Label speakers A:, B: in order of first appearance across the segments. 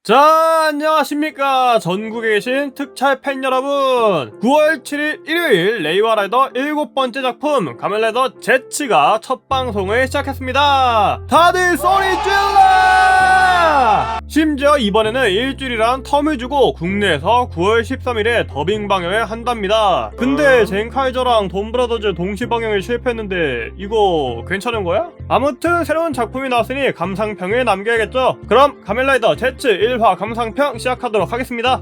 A: 자, 안녕하십니까. 전국에 계신 특촬 팬 여러분. 9월 7일 일요일 레이와라이더 7번째 작품 가면라이더 제츠가 첫 방송을 시작했습니다. 다들 소리 질러! 심지어 이번에는 일주일이란 텀을 주고 국내에서 9월 13일에 더빙 방영을 한답니다. 근데 젠카이저랑 돈브라더즈 동시 방영에 실패했는데 이거 괜찮은 거야? 아무튼 새로운 작품이 나왔으니 감상평을 남겨야겠죠. 그럼 가면라이더 제츠 1화 감상평 시작하도록 하겠습니다.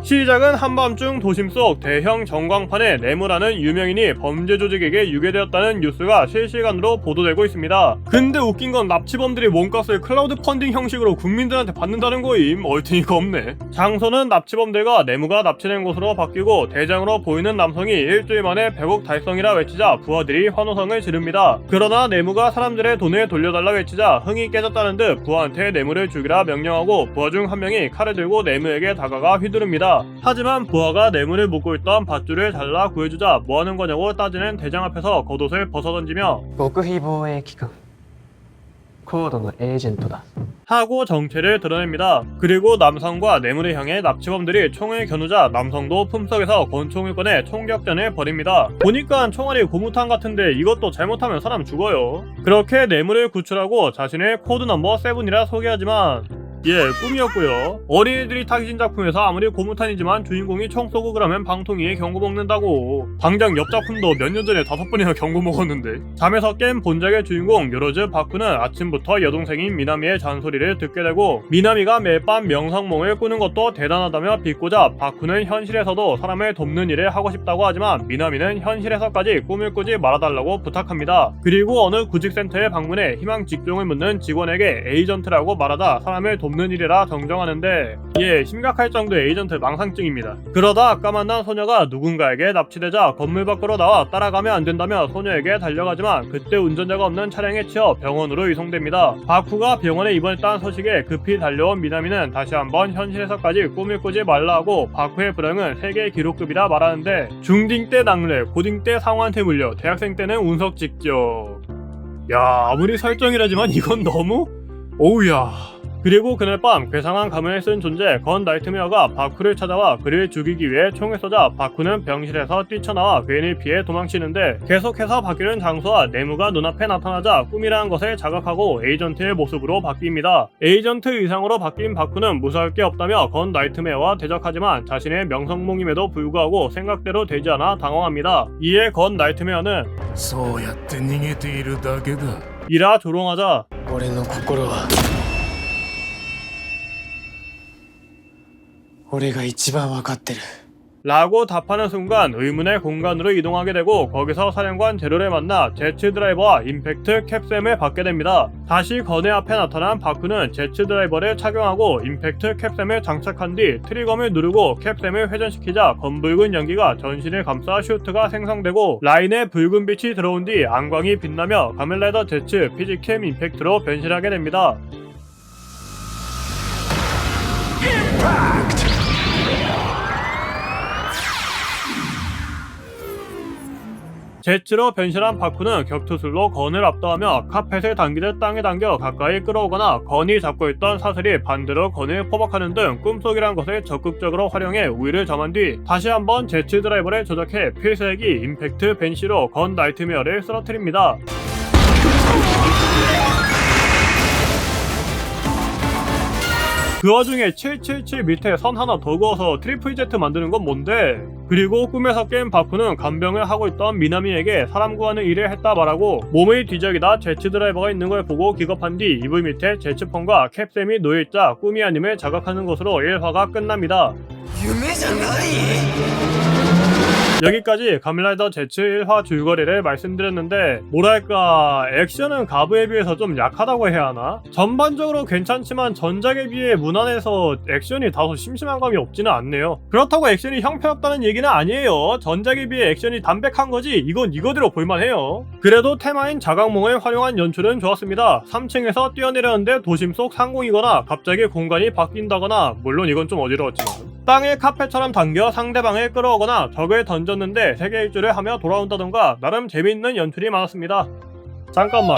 A: 시작은 한밤중 도심 속 대형 전광판에 네모라는 유명인이 범죄 조직에게 유괴되었다는 뉴스가 실시간으로 보도되고 있습니다. 근데 웃긴 건 납치범들이 몸값을 클라우드 펀딩 형식으로 국민들한테 받는다는 거임. 얼탱이가 없네. 장소는 납치범들과 네모가 납치된 곳으로 바뀌고 대장으로 보이는 남성이 일주일 만에 100억 달성이라 외치자 부하들이 환호성을 지릅니다. 그러나 네모가 사람들의 돈을 돌려달라 외치자 흥이 깨졌다는 듯 부하한테 네모를 죽이라 명령하고 부하 중 한 명이 칼을 들고 네모에게 다가가 휘두릅니다. 하지만 부하가 네모를 묶고 있던 밧줄을 잘라 구해주자 뭐하는 거냐고 따지는 대장 앞에서 겉옷을 벗어던지며
B: 極秘防衛機関コードのエージェントだ
A: 하고 정체를 드러냅니다. 그리고 남성과 네모를 향해 납치범들이 총을 겨누자 남성도 품속에서 권총을 꺼내 총격전을 벌입니다. 보니까 총알이 고무탄 같은데 이것도 잘못하면 사람 죽어요. 그렇게 네모를 구출하고 자신의 코드 넘버 7이라 소개하지만 꿈이었고요. 어린이들이 타깃인 작품에서 아무리 고무탄이지만 주인공이 총 쏘고 그러면 방통위에 경고 먹는다고. 당장 옆 작품도 몇 년 전에 5번이나 경고 먹었는데. 잠에서 깬 본작의 주인공 요로즈 바쿠는 아침부터 여동생인 미나미의 잔소리를 듣게 되고 미나미가 매일 밤 명성몽을 꾸는 것도 대단하다며 비꼬자 바쿠는 현실에서도 사람을 돕는 일을 하고 싶다고 하지만 미나미는 현실에서까지 꿈을 꾸지 말아달라고 부탁합니다. 그리고 어느 구직센터에 방문해 희망 직종을 묻는 직원에게 에이전트라고 말하다 사람을 돕는 일이라 정정하는데 심각할 정도의 에이전트 망상증입니다. 그러다 아까 만난 소녀가 누군가에게 납치되자 건물 밖으로 나와 따라가면 안 된다며 소녀에게 달려가지만 그때 운전자가 없는 차량에 치여 병원으로 이송됩니다. 바쿠가 병원에 입원했다는 소식에 급히 달려온 미나미는 다시 한번 현실에서까지 꿈을 꾸지 말라 하고 바쿠의 불행은 세계 기록급이라 말하는데 중딩 때 낙뢰, 고딩 때 상호한테 물려, 대학생 때는 운석 직접. 야, 아무리 설정이라지만 이건 너무? 오우야. 그리고 그날 밤 괴상한 가면을 쓴 존재 건 나이트메어가 바쿠를 찾아와 그를 죽이기 위해 총을 쏘자 바쿠는 병실에서 뛰쳐나와 괜히 피해 도망치는데 계속해서 바뀌는 장소와 네모가 눈앞에 나타나자 꿈이라는 것을 자각하고 에이전트의 모습으로 바뀝니다. 에이전트 의상으로 바뀐 바쿠는 무서울 게 없다며 건 나이트메어와 대적하지만 자신의 명성몽임에도 불구하고 생각대로 되지 않아 당황합니다. 이에 건 나이트메어는
C: そうやって逃げているだけだ
A: 이라 조롱하자
B: 俺の心は俺が一番わかってる
A: 라고 답하는 순간 의문의 공간으로 이동하게 되고 거기서 사령관 제로를 만나 제츠 드라이버와 임팩트 캡셈을 받게 됩니다. 다시 건의 앞에 나타난 바쿠는 제츠 드라이버를 착용하고 임팩트 캡셈을 장착한 뒤 트리검을 누르고 캡셈을 회전시키자 검붉은 연기가 전신을 감싸 슈트가 생성되고 라인에 붉은 빛이 들어온 뒤 안광이 빛나며 가면라이더 제츠 피지캠 임팩트로 변신하게 됩니다. 제츠로 변신한 바쿠는 격투술로 건을 압도하며 카펫을 당기듯 땅에 당겨 가까이 끌어오거나 건이 잡고 있던 사슬이 반대로 건을 포박하는 등 꿈속이란 것을 적극적으로 활용해 우위를 점한 뒤 다시 한번 제츠 드라이버를 조작해 필살기 임팩트 벤시로 건 나이트메어를 쓰러뜨립니다. 그 와중에 777 밑에 선 하나 더 그어서 트리플 Z 만드는 건 뭔데? 그리고 꿈에서 깬 바쿠는 간병을 하고 있던 미나미에게 사람 구하는 일을 했다 말하고 몸의 뒤적이다 제츠 드라이버가 있는 걸 보고 기겁한 뒤 이불 밑에 제츠폰과 캡셈이 놓여있자 꿈이 아님을 자각하는 것으로 1화가 끝납니다. 여기까지 가면라이더 제츠 1화 줄거리를 말씀드렸는데 뭐랄까 액션은 가브에 비해서 좀 약하다고 해야 하나? 전반적으로 괜찮지만 전작에 비해 무난해서 액션이 다소 심심한 감이 없지는 않네요. 그렇다고 액션이 형편없다는 얘기는 아니에요. 전작에 비해 액션이 담백한 거지 이건 이거대로 볼만해요. 그래도 테마인 자각몽을 활용한 연출은 좋았습니다. 3층에서 뛰어내렸는데 도심 속 상공이거나 갑자기 공간이 바뀐다거나 물론 이건 좀 어지러웠지만 땅에 카펫처럼 당겨 상대방을 끌어오거나 적을 던졌는데 세계 일주를 하며 돌아온다던가 나름 재미있는 연출이 많았습니다. 잠깐만.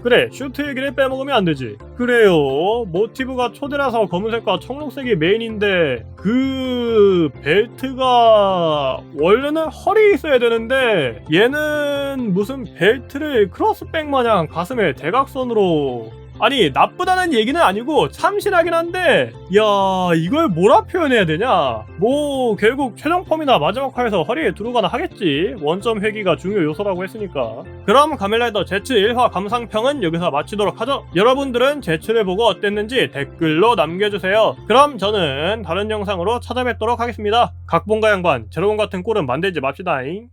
A: 그래, 슈트 얘기를 빼먹으면 안 되지. 그래요. 모티브가 초대라서 검은색과 청록색이 메인인데 그 벨트가 원래는 허리에 있어야 되는데 얘는 무슨 벨트를 크로스백 마냥 가슴에 대각선으로, 아니 나쁘다는 얘기는 아니고 참신하긴 한데 야 이걸 뭐라 표현해야 되냐. 뭐 결국 최종펌이나 마지막 화에서 허리에 두르거나 하겠지. 원점 회귀가 중요 요소라고 했으니까. 그럼 가면라이더 제츠 1화 감상평은 여기서 마치도록 하죠. 여러분들은 제츠를 보고 어땠는지 댓글로 남겨주세요. 그럼 저는 다른 영상으로 찾아뵙도록 하겠습니다. 각본가 양반 제로본 같은 꼴은 만들지 맙시다잉.